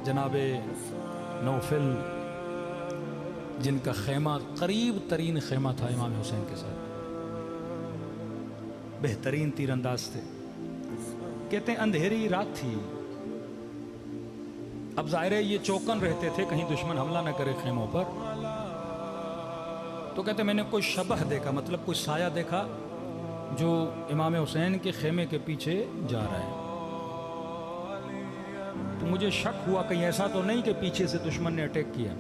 جناب نوفل جن کا خیمہ قریب ترین خیمہ تھا امام حسین کے ساتھ، بہترین تیر انداز تھے، کہتے ہیں اندھیری رات تھی، اب ظاہر ہے یہ چوکن رہتے تھے کہیں دشمن حملہ نہ کرے خیموں پر، تو کہتے ہیں میں نے کوئی شبح دیکھا، مطلب کوئی سایہ دیکھا جو امام حسین کے خیمے کے پیچھے جا رہا ہے، تو مجھے شک ہوا کہیں ایسا تو نہیں کہ پیچھے سے دشمن نے اٹیک کیا،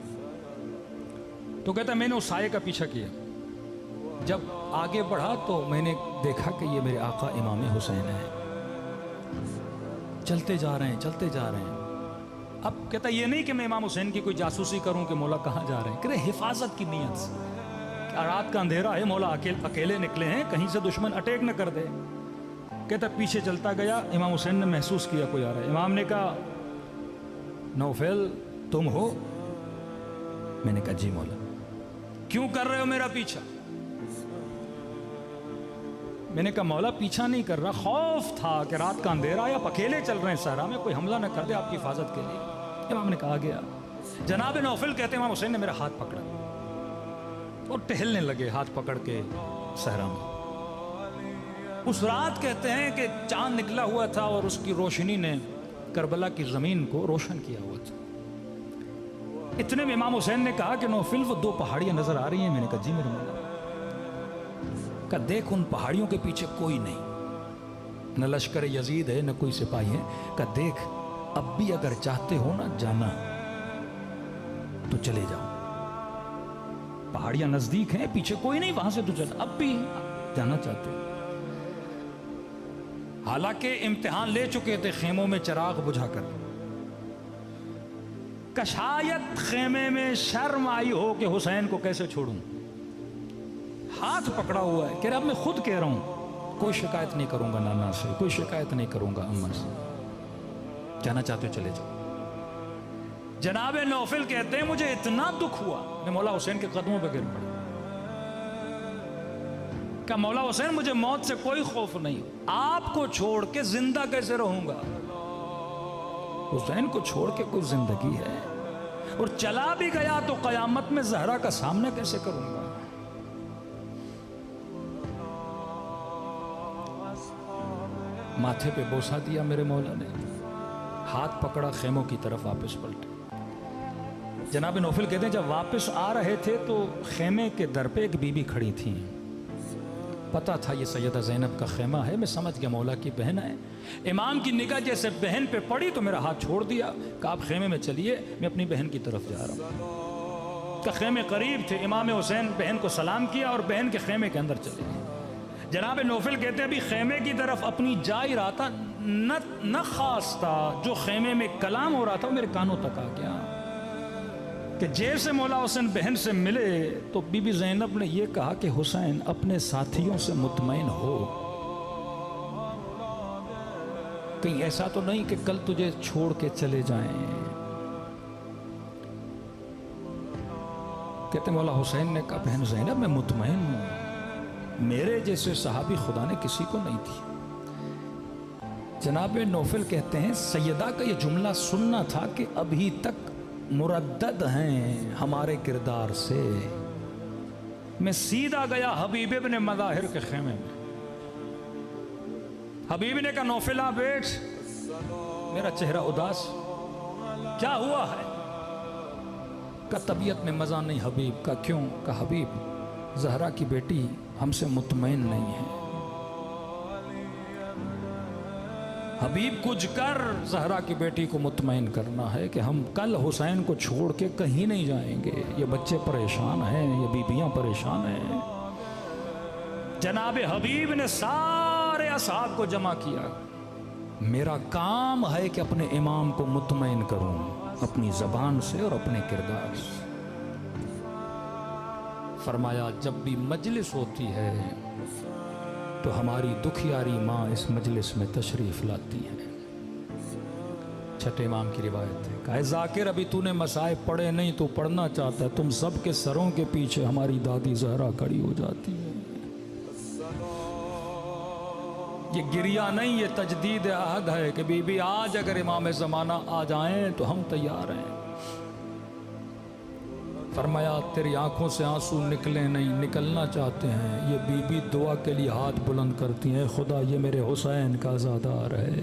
تو کہتا ہے میں نے اس سائے کا پیچھا کیا، جب آگے بڑھا تو میں نے دیکھا کہ یہ میرے آقا امام حسین ہے، چلتے جا رہے ہیں چلتے جا رہے ہیں۔ اب کہتا ہے یہ نہیں کہ میں امام حسین کی کوئی جاسوسی کروں کہ مولا کہاں جا رہے ہیں، کہ حفاظت کی نیت سے، کہ رات کا اندھیرا ہے، مولا اکیلے نکلے ہیں، کہیں سے دشمن اٹیک نہ کر دے۔ کہتا پیچھے چلتا گیا، امام حسین نے محسوس کیا کوئی آ رہا ہے، امام نے کہا نوفل تم ہو؟ میں نے کہا جی مولا۔ کیوں کر رہے ہو میرا پیچھا؟ میں نے کہا مولا پیچھا نہیں کر رہا، خوف تھا کہ رات کا اندھیرا ہے، آپ اکیلے چل رہے ہیں صحرا میں، کوئی حملہ نہ کر دے آپ کی حفاظت کے لیے۔ امام نے کہا گیا۔ جناب نوفل کہتے ہیں امام حسین نے میرا ہاتھ پکڑا اور ٹہلنے لگے ہاتھ پکڑ کے صحرا میں۔ اس رات کہتے ہیں کہ چاند نکلا ہوا تھا اور اس کی روشنی نے کربلا کی زمین کو روشن کیا ہوا تھا۔ اتنے میں امام حسین نے کہا کہ نوفل وہ دو پہاڑیاں نظر آ رہی ہیں؟ میں نے کہا جی میرے مولا۔ کہا دیکھ ان پہاڑیوں کے پیچھے کوئی نہیں، نہ لشکر یزید ہے نہ کوئی سپاہی ہے۔ کہا دیکھ اب بھی اگر چاہتے ہو نا جانا تو چلے جاؤ، پہاڑیاں نزدیک ہیں، پیچھے کوئی نہیں، وہاں سے تو چل، اب بھی جانا چاہتے ہو۔ حالانکہ امتحان لے چکے تھے خیموں میں چراغ بجھا کر، کہ شاید خیمے میں شرم آئی ہو کہ حسین کو کیسے چھوڑوں، ہاتھ پکڑا ہوا ہے، کہ اب میں خود کہہ رہا ہوں کوئی شکایت نہیں کروں گا نانا سے، کوئی شکایت نہیں کروں گا اماں سے، جانا چاہتے ہو چلے جاؤ۔ جناب نوفل کہتے ہیں مجھے اتنا دکھ ہوا، میں مولا حسین کے قدموں پہ گر پڑا، کہ مولا حسین مجھے موت سے کوئی خوف نہیں، آپ کو چھوڑ کے زندہ کیسے رہوں گا؟ حسین کو چھوڑ کے کوئی زندگی ہے؟ اور چلا بھی گیا تو قیامت میں زہرا کا سامنا کیسے کروں گا؟ ماتھے پہ بوسہ دیا میرے مولا نے، ہاتھ پکڑا، خیموں کی طرف واپس پلٹے۔ جناب نوفل کہتے ہیں جب واپس آ رہے تھے تو خیمے کے در پہ ایک بی بی کھڑی تھیں، پتا تھا یہ سیدہ زینب کا خیمہ ہے، میں سمجھ گیا مولا کی بہن ہے۔ امام کی نگاہ جیسے بہن پہ پڑی تو میرا ہاتھ چھوڑ دیا، کہ آپ خیمے میں چلیے، میں اپنی بہن کی طرف جا رہا ہوں۔ کہ خیمے قریب تھے، امام حسین بہن کو سلام کیا اور بہن کے خیمے کے اندر چلے گئے۔ جناب نوفل کہتے ہیں ابھی خیمے کی طرف اپنی جا ہی رہا تھا، نہ خواستہ جو خیمے میں کلام ہو رہا تھا وہ میرے کانوں تک آ گیا، کہ جیسے مولا حسین بہن سے ملے تو بی بی زینب نے یہ کہا کہ حسین اپنے ساتھیوں سے مطمئن ہو، کہیں ایسا تو نہیں کہ کل تجھے چھوڑ کے چلے جائیں۔ کہتے مولا حسین نے کہا بہن زینب میں مطمئن ہوں، میرے جیسے صحابی خدا نے کسی کو نہیں دی۔ جناب نوفل کہتے ہیں سیدہ کا یہ جملہ سننا تھا کہ ابھی تک مردد ہیں ہمارے کردار سے۔ میں سیدھا گیا حبیب ابن مظاہر کے خیمے میں، حبیب نے کہا نوفلہ بیٹھ، میرا چہرہ اداس، کیا ہوا ہے؟ کہ طبیعت میں مزہ نہیں حبیب۔ کا کیوں؟ کہ حبیب زہرا کی بیٹی ہم سے مطمئن نہیں ہے، حبیب کچھ کر زہرا کی بیٹی کو مطمئن کرنا ہے کہ ہم کل حسین کو چھوڑ کے کہیں نہیں جائیں گے، یہ بچے پریشان ہیں، یہ بیبیاں پریشان ہیں۔ جناب حبیب نے سارے اصحاب کو جمع کیا، میرا کام ہے کہ اپنے امام کو مطمئن کروں اپنی زبان سے اور اپنے کردار سے۔ فرمایا جب بھی مجلس ہوتی ہے تو ہماری دکھیاری ماں اس مجلس میں تشریف لاتی ہیں۔ چھٹے امام کی روایت ہے، کہا ذاکر ابھی تو نے مصائب پڑھے نہیں تو پڑھنا چاہتا ہے، تم سب کے سروں کے پیچھے ہماری دادی زہرا کھڑی ہو جاتی ہے۔ یہ گریہ نہیں، یہ تجدید عہد ہے کہ بی بی آج اگر امام زمانہ آ جائیں تو ہم تیار ہیں۔ فرمایا تیری آنکھوں سے آنسو نکلے نہیں، نکلنا چاہتے ہیں۔ یہ بی بی دعا کے لیے ہاتھ بلند کرتی ہیں، خدا یہ میرے حسین کا زادار ہے۔